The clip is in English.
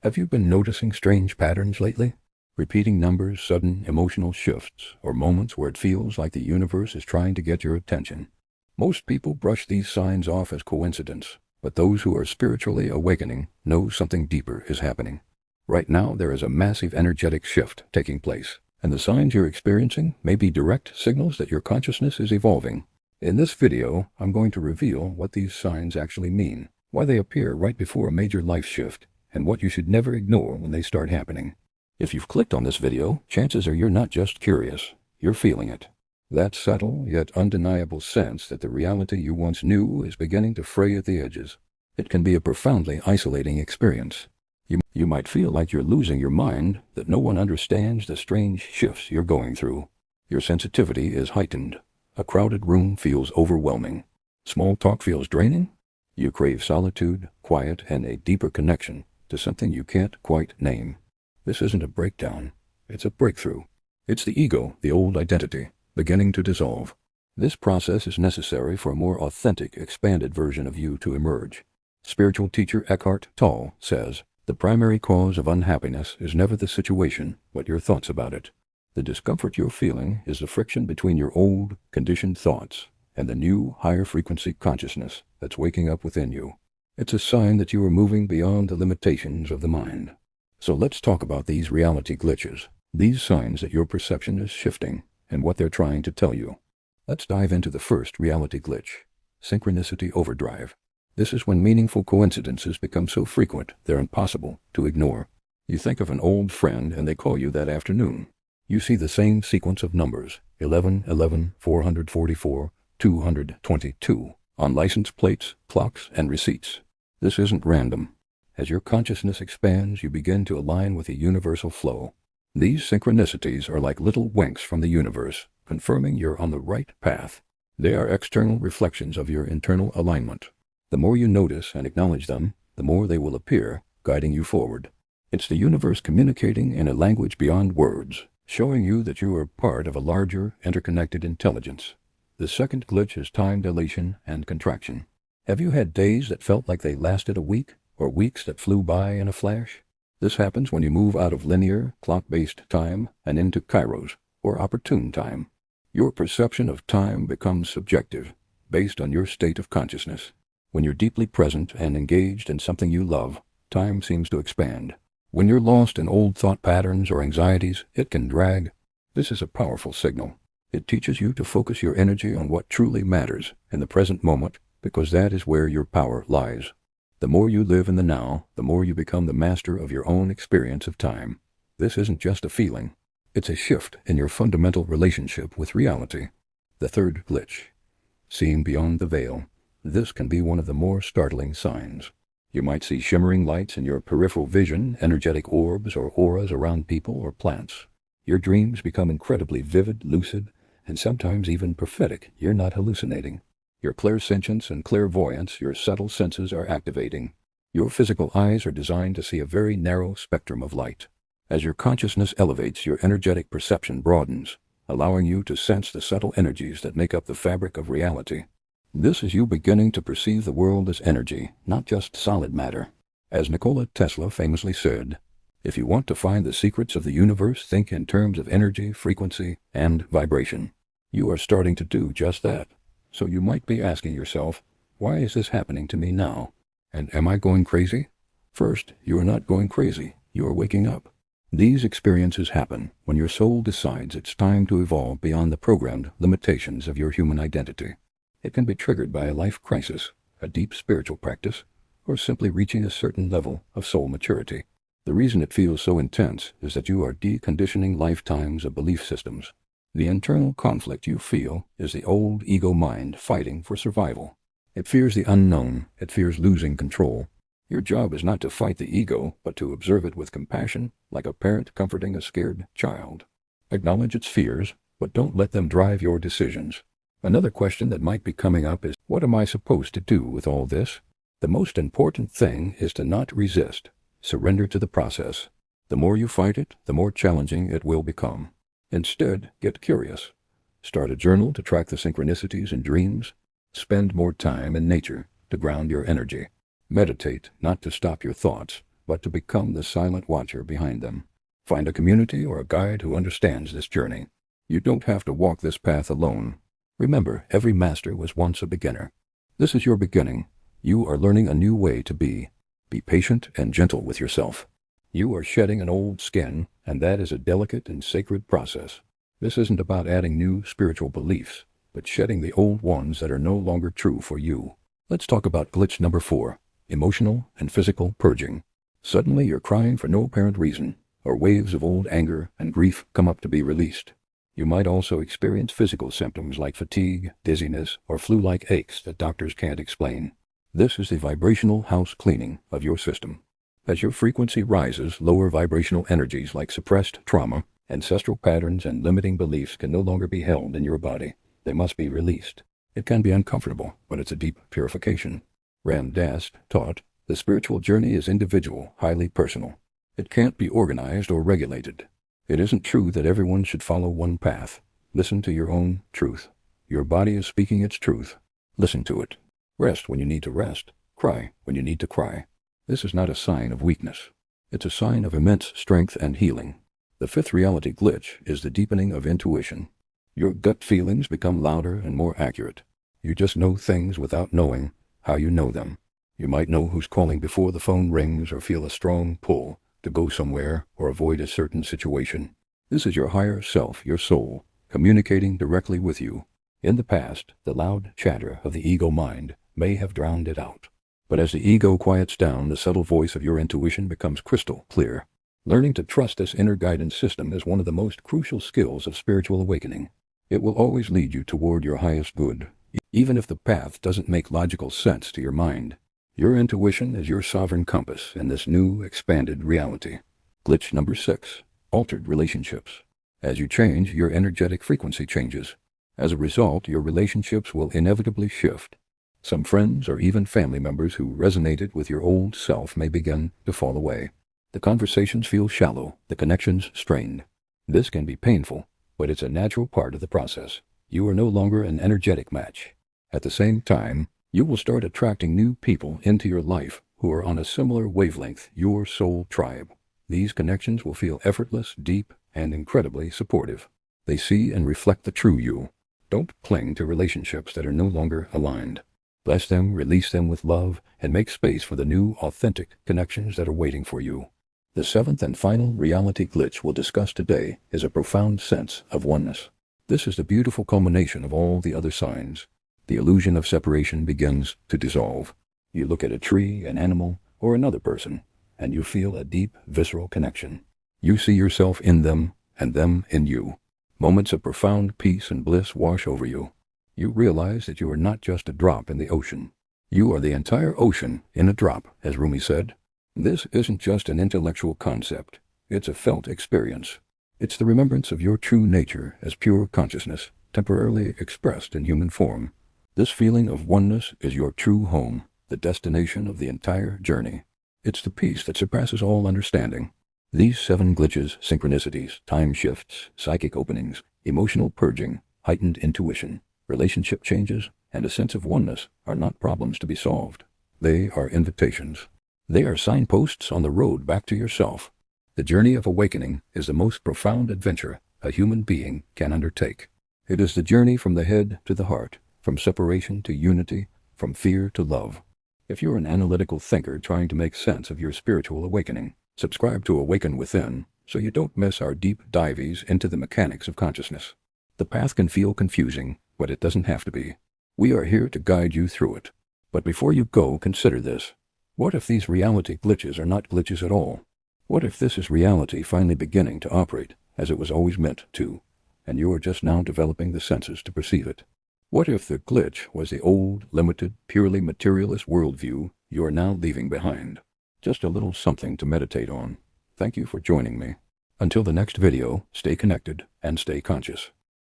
Have you been noticing strange patterns lately? Repeating numbers, sudden emotional shifts, or moments where it feels like the universe is trying to get your attention. Most people brush these signs off as coincidence, but those who are spiritually awakening know something deeper is happening. Right now there is a massive energetic shift taking place, and the signs you're experiencing may be direct signals that your consciousness is evolving. In this video, I'm going to reveal what these signs actually mean, why they appear right before a major life shift, and what you should never ignore when they start happening. If you've clicked on this video, chances are you're not just curious, you're feeling it. That subtle yet undeniable sense that the reality you once knew is beginning to fray at the edges. It can be a profoundly isolating experience. You might feel like you're losing your mind, that no one understands the strange shifts you're going through. Your sensitivity is heightened. A crowded room feels overwhelming. Small talk feels draining. You crave solitude, quiet, and a deeper connection to something you can't quite name. This isn't a breakdown, it's a breakthrough. It's the ego, the old identity, beginning to dissolve. This process is necessary for a more authentic, expanded version of you to emerge. Spiritual teacher Eckhart Tolle says, "The primary cause of unhappiness is never the situation, but your thoughts about it. The discomfort you're feeling is the friction between your old, conditioned thoughts and the new, higher-frequency consciousness that's waking up within you. It's a sign that you are moving beyond the limitations of the mind." So let's talk about these reality glitches, these signs that your perception is shifting, and what they're trying to tell you. Let's dive into the first reality glitch, synchronicity overdrive. This is when meaningful coincidences become so frequent they're impossible to ignore. You think of an old friend and they call you that afternoon. You see the same sequence of numbers, 11, 11, 444, 222, on license plates, clocks, and receipts. This isn't random. As your consciousness expands, you begin to align with a universal flow. These synchronicities are like little winks from the universe, confirming you're on the right path. They are external reflections of your internal alignment. The more you notice and acknowledge them, the more they will appear, guiding you forward. It's the universe communicating in a language beyond words, showing you that you are part of a larger, interconnected intelligence. The second glitch is time dilation and contraction. Have you had days that felt like they lasted a week, or weeks that flew by in a flash? This happens when you move out of linear, clock-based time and into kairos, or opportune time. Your perception of time becomes subjective, based on your state of consciousness. When you're deeply present and engaged in something you love, time seems to expand. When you're lost in old thought patterns or anxieties, it can drag. This is a powerful signal. It teaches you to focus your energy on what truly matters in the present moment, because that is where your power lies. The more you live in the now, the more you become the master of your own experience of time. This isn't just a feeling. It's a shift in your fundamental relationship with reality. The third glitch, seeing beyond the veil. This can be one of the more startling signs. You might see shimmering lights in your peripheral vision, energetic orbs or auras around people or plants. Your dreams become incredibly vivid, lucid, and sometimes even prophetic. You're not hallucinating. Your clairsentience and clairvoyance, your subtle senses are activating. Your physical eyes are designed to see a very narrow spectrum of light. As your consciousness elevates, your energetic perception broadens, allowing you to sense the subtle energies that make up the fabric of reality. This is you beginning to perceive the world as energy, not just solid matter. As Nikola Tesla famously said, "If you want to find the secrets of the universe, think in terms of energy, frequency, and vibration." You are starting to do just that. So you might be asking yourself, why is this happening to me now? And am I going crazy? First, you are not going crazy. You are waking up. These experiences happen when your soul decides it's time to evolve beyond the programmed limitations of your human identity. It can be triggered by a life crisis, a deep spiritual practice, or simply reaching a certain level of soul maturity. The reason it feels so intense is that you are deconditioning lifetimes of belief systems. The internal conflict you feel is the old ego mind fighting for survival. It fears the unknown. It fears losing control. Your job is not to fight the ego, but to observe it with compassion, like a parent comforting a scared child. Acknowledge its fears, but don't let them drive your decisions. Another question that might be coming up is, what am I supposed to do with all this? The most important thing is to not resist. Surrender to the process. The more you fight it, the more challenging it will become. Instead, get curious. Start a journal to track the synchronicities in dreams. Spend more time in nature to ground your energy. Meditate not to stop your thoughts, but to become the silent watcher behind them. Find a community or a guide who understands this journey. You don't have to walk this path alone. Remember, every master was once a beginner. This is your beginning. You are learning a new way to be. Be patient and gentle with yourself. You are shedding an old skin, and that is a delicate and sacred process. This isn't about adding new spiritual beliefs, but shedding the old ones that are no longer true for you. Let's talk about glitch number 4, emotional and physical purging. Suddenly you're crying for no apparent reason, or waves of old anger and grief come up to be released. You might also experience physical symptoms like fatigue, dizziness, or flu-like aches that doctors can't explain. This is the vibrational house cleaning of your system. As your frequency rises, lower vibrational energies like suppressed trauma, ancestral patterns, and limiting beliefs can no longer be held in your body. They must be released. It can be uncomfortable, but it's a deep purification. Ram Dass taught, the spiritual journey is individual, highly personal. It can't be organized or regulated. It isn't true that everyone should follow one path. Listen to your own truth. Your body is speaking its truth. Listen to it. Rest when you need to rest. Cry when you need to cry. This is not a sign of weakness. It's a sign of immense strength and healing. The 5th reality glitch is the deepening of intuition. Your gut feelings become louder and more accurate. You just know things without knowing how you know them. You might know who's calling before the phone rings, or feel a strong pull to go somewhere or avoid a certain situation. This is your higher self, your soul, communicating directly with you. In the past, the loud chatter of the ego mind may have drowned it out. But as the ego quiets down, the subtle voice of your intuition becomes crystal clear. Learning to trust this inner guidance system is one of the most crucial skills of spiritual awakening. It will always lead you toward your highest good, even if the path doesn't make logical sense to your mind. Your intuition is your sovereign compass in this new, expanded reality. Glitch number 6, altered relationships. As you change, your energetic frequency changes. As a result, your relationships will inevitably shift. Some friends or even family members who resonated with your old self may begin to fall away. The conversations feel shallow, the connections strained. This can be painful, but it's a natural part of the process. You are no longer an energetic match. At the same time, you will start attracting new people into your life who are on a similar wavelength, your soul tribe. These connections will feel effortless, deep, and incredibly supportive. They see and reflect the true you. Don't cling to relationships that are no longer aligned. Bless them, release them with love, and make space for the new, authentic connections that are waiting for you. The 7th and final reality glitch we'll discuss today is a profound sense of oneness. This is the beautiful culmination of all the other signs. The illusion of separation begins to dissolve. You look at a tree, an animal, or another person, and you feel a deep, visceral connection. You see yourself in them, and them in you. Moments of profound peace and bliss wash over you. You realize that you are not just a drop in the ocean. You are the entire ocean in a drop, as Rumi said. This isn't just an intellectual concept. It's a felt experience. It's the remembrance of your true nature as pure consciousness, temporarily expressed in human form. This feeling of oneness is your true home, the destination of the entire journey. It's the peace that surpasses all understanding. These 7 glitches, synchronicities, time shifts, psychic openings, emotional purging, heightened intuition, relationship changes, and a sense of oneness are not problems to be solved. They are invitations. They are signposts on the road back to yourself. The journey of awakening is the most profound adventure a human being can undertake. It is the journey from the head to the heart, from separation to unity, from fear to love. If you're an analytical thinker trying to make sense of your spiritual awakening, subscribe to Awaken Within so you don't miss our deep dives into the mechanics of consciousness. The path can feel confusing, but it doesn't have to be. We are here to guide you through it. But before you go, consider this. What if these reality glitches are not glitches at all? What if this is reality finally beginning to operate as it was always meant to, and you are just now developing the senses to perceive it? What if the glitch was the old, limited, purely materialist worldview you are now leaving behind? Just a little something to meditate on. Thank you for joining me. Until the next video, stay connected and stay conscious.